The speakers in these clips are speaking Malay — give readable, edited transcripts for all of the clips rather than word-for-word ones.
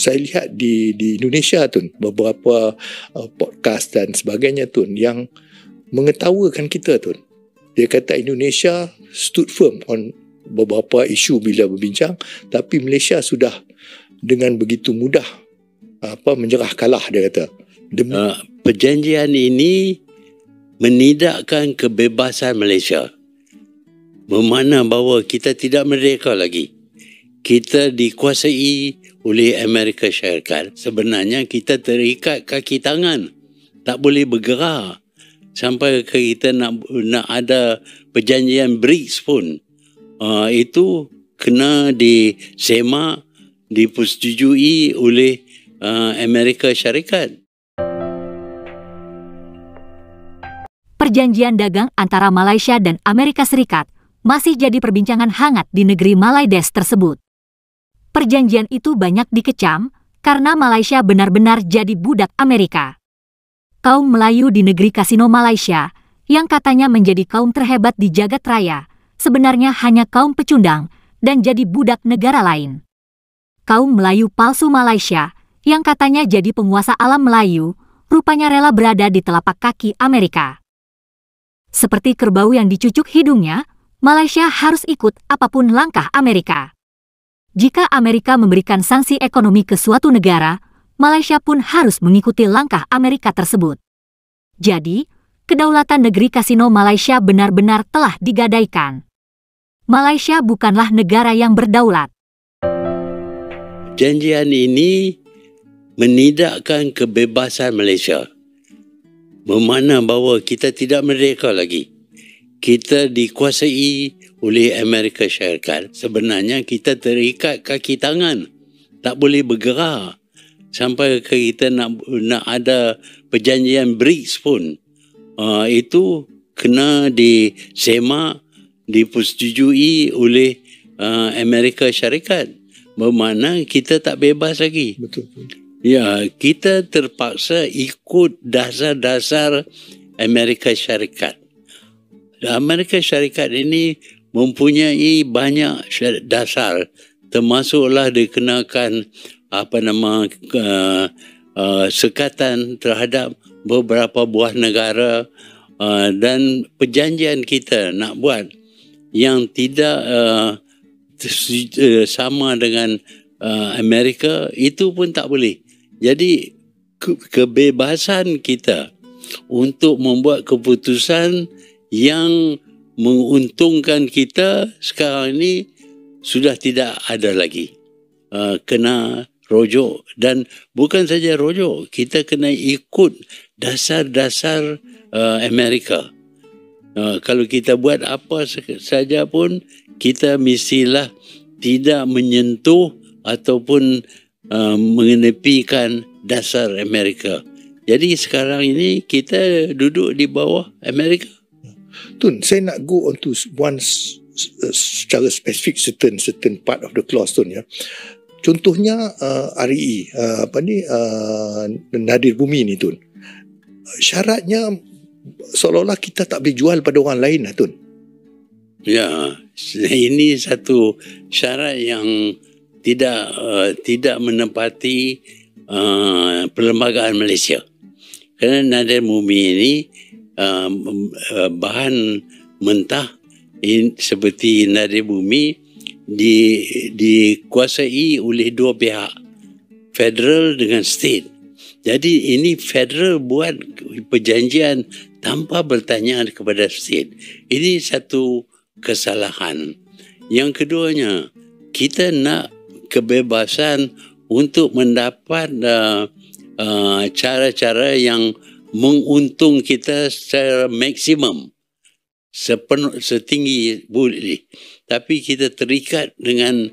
saya lihat di Indonesia tu beberapa podcast dan sebagainya tu yang mengetawakan kita tu. Dia kata Indonesia stood firm on beberapa isu bila berbincang, tapi Malaysia sudah dengan begitu mudah menyerah kalah, dia kata. Perjanjian ini menidakkan kebebasan Malaysia. Bermakna bahawa kita tidak merdeka lagi. Kita dikuasai oleh Amerika Syarikat. Sebenarnya kita terikat kaki tangan. Tak boleh bergerak. Sampai kita nak ada perjanjian BRICS pun. Itu kena disemak, dipersetujui oleh Amerika Syarikat. Perjanjian dagang antara Malaysia dan Amerika Serikat masih jadi perbincangan hangat di negeri Malaides tersebut. Perjanjian itu banyak dikecam karena Malaysia benar-benar jadi budak Amerika. Kaum Melayu di negeri kasino Malaysia, yang katanya menjadi kaum terhebat di jagat raya, sebenarnya hanya kaum pecundang dan jadi budak negara lain. Kaum Melayu palsu Malaysia, yang katanya jadi penguasa alam Melayu, rupanya rela berada di telapak kaki Amerika. Seperti kerbau yang dicucuk hidungnya, Malaysia harus ikut apapun langkah Amerika. Jika Amerika memberikan sanksi ekonomi ke suatu negara, Malaysia pun harus mengikuti langkah Amerika tersebut. Jadi, kedaulatan negeri kasino Malaysia benar-benar telah digadaikan. Malaysia bukanlah negara yang berdaulat. Perjanjian ini menidakkan kebebasan Malaysia. Bermakna bahawa kita tidak merdeka lagi. Kita dikuasai oleh Amerika Syarikat. Sebenarnya kita terikat kaki tangan. Tak boleh bergerak. Sampai kita nak ada perjanjian BRICS pun. Itu kena disemak, dipersetujui oleh Amerika Syarikat. Bermakna kita tak bebas lagi. Betul. Ya, kita terpaksa ikut dasar-dasar Amerika Syarikat. Amerika Syarikat ini mempunyai banyak dasar, termasuklah dikenakan sekatan terhadap beberapa buah negara, dan perjanjian kita nak buat yang tidak sama dengan Amerika, itu pun tak boleh. Jadi kebebasan kita untuk membuat keputusan yang menguntungkan kita sekarang ini sudah tidak ada lagi. Kena rujuk, dan bukan saja rujuk, kita kena ikut dasar-dasar Amerika. Kalau kita buat apa saja pun, kita mestilah tidak menyentuh ataupun mengenepikan dasar Amerika. Jadi sekarang ini kita duduk di bawah Amerika. Tun, saya nak go on to one secara spesifik certain part of the clause tu ya. Contohnya REE, Nadir Bumi ni Tun. Syaratnya seolah-olah kita tak boleh jual pada orang lain lah Tun. Ya, ini satu syarat yang tidak menepati perlembagaan Malaysia. Kerana Nadir Bumi ini bahan mentah seperti Nadir Bumi dikuasai oleh dua pihak, federal dengan state. Jadi ini federal buat perjanjian tanpa bertanya kepada state. Ini satu kesalahan. Yang keduanya, kita nak kebebasan untuk mendapat cara-cara yang menguntung kita secara maksimum, setinggi boleh. Tapi kita terikat dengan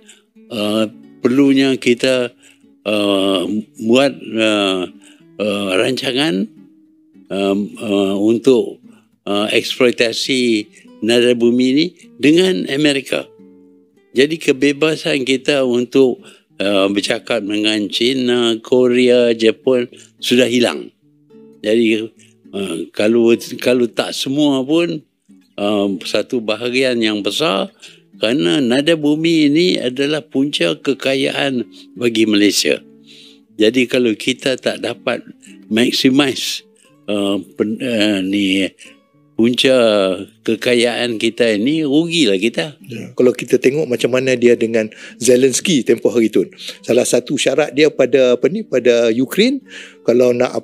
perlunya kita buat rancangan untuk eksploitasi Nadir Bumi ini dengan Amerika. Jadi kebebasan kita untuk bercakap dengan China, Korea, Jepun sudah hilang. Jadi kalau tak semua pun satu bahagian yang besar, kerana Nadir Bumi ini adalah punca kekayaan bagi Malaysia. Jadi kalau kita tak dapat maximize punca kekayaan kita ini, rugilah kita. Ya. Kalau kita tengok macam mana dia dengan Zelensky tempoh hari tu, salah satu syarat dia pada pada Ukraine, kalau nak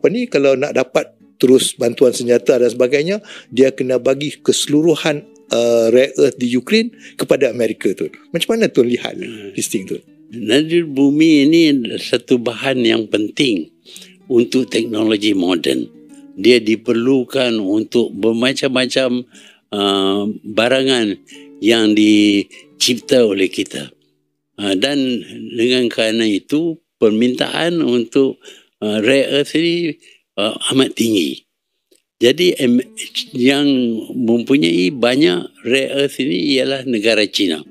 dapat terus bantuan senjata dan sebagainya, dia kena bagi keseluruhan rare earth di Ukraine kepada Amerika tu. Macam mana tuan lihat listing tu? Nadir bumi ini satu bahan yang penting untuk teknologi moden. Dia diperlukan untuk bermacam-macam barangan yang dicipta oleh kita. Dan dengan kerana itu, permintaan untuk rare earth ini amat tinggi. Jadi yang mempunyai banyak rare earth ini ialah negara China.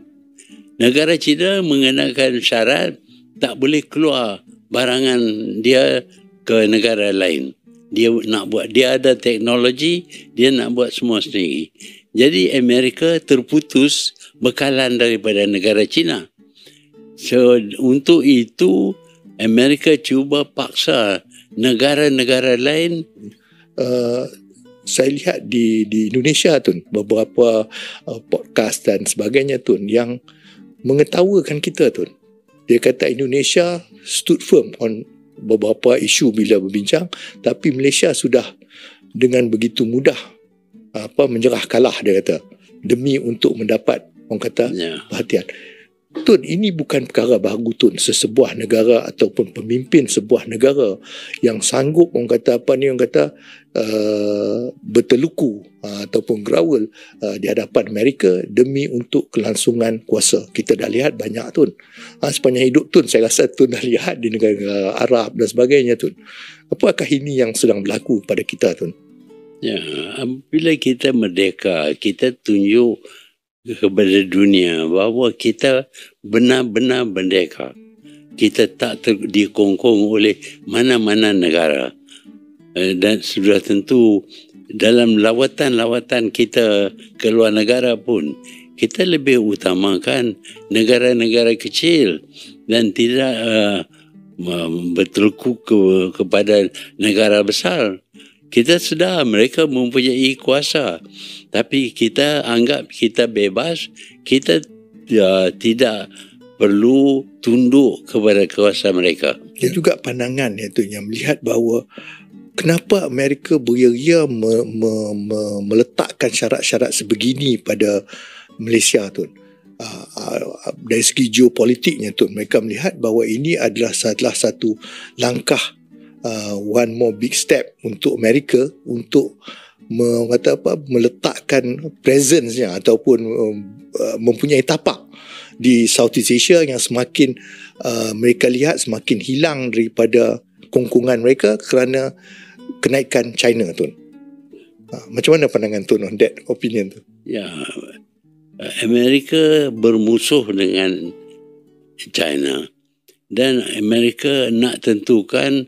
Negara China mengenakan syarat tak boleh keluar barangan dia ke negara lain. Dia ada teknologi, dia nak buat semua sendiri. Jadi Amerika terputus bekalan daripada negara China. So untuk itu Amerika cuba paksa negara-negara lain. Saya lihat di Indonesia tu beberapa podcast dan sebagainya tu yang mengetawakan kita tu. Dia kata Indonesia stood firm on beberapa isu bila berbincang, tapi Malaysia sudah dengan begitu mudah menyerah kalah, dia kata, demi untuk mendapat perhatian. Tun, ini bukan perkara baru Tun. Sesebuah negara ataupun pemimpin sebuah negara yang sanggup berteluku ataupun growl di hadapan Amerika demi untuk kelangsungan kuasa. Kita dah lihat banyak Tun. Sepanjang hidup Tun, saya rasa Tun dah lihat di negara Arab dan sebagainya Tun. Apakah ini yang sedang berlaku pada kita Tun? Ya, bila kita merdeka, kita tunjuk kepada dunia bahawa kita benar-benar merdeka. Kita tak dikongkong oleh mana-mana negara. Dan sudah tentu dalam lawatan-lawatan kita ke luar negara pun, kita lebih utamakan negara-negara kecil dan tidak berteluku kepada negara besar. Kita sedar mereka mempunyai kuasa, tapi kita anggap kita bebas, kita tidak perlu tunduk kepada kuasa mereka. Dia juga pandangan itu yang melihat bahawa kenapa Amerika beria-ria meletakkan syarat-syarat sebegini pada Malaysia tu. Dari segi geopolitiknya tu, mereka melihat bahawa ini adalah salah satu langkah, one more big step untuk Amerika untuk meletakkan presence-nya ataupun mempunyai tapak di Southeast Asia yang semakin mereka lihat semakin hilang daripada kongkongan mereka kerana kenaikan China tu. Macam mana pandangan Tun on that opinion tu? Ya, Amerika bermusuh dengan China dan Amerika nak tentukan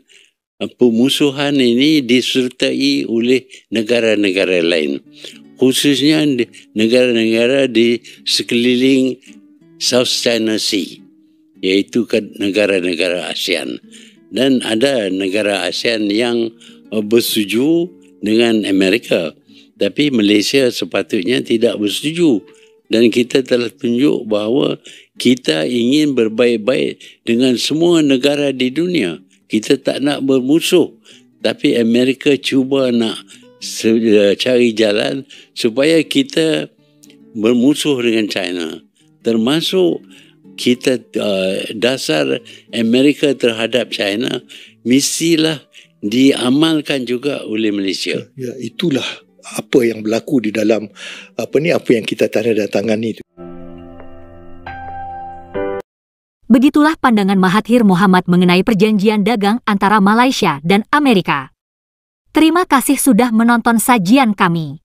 pemusuhan ini disertai oleh negara-negara lain, khususnya negara-negara di sekeliling South China Sea, iaitu negara-negara ASEAN. Dan ada negara ASEAN yang bersetuju dengan Amerika, tapi Malaysia sepatutnya tidak bersetuju. Dan kita telah tunjuk bahawa kita ingin berbaik-baik dengan semua negara di dunia. Kita tak nak bermusuh, tapi Amerika cuba nak cari jalan supaya kita bermusuh dengan China. Termasuk kita dasar Amerika terhadap China mestilah diamalkan juga oleh Malaysia. Ya, itulah apa yang berlaku di dalam apa yang kita tandatangani itu. Begitulah pandangan Mahathir Mohamad mengenai perjanjian dagang antara Malaysia dan Amerika. Terima kasih sudah menonton sajian kami.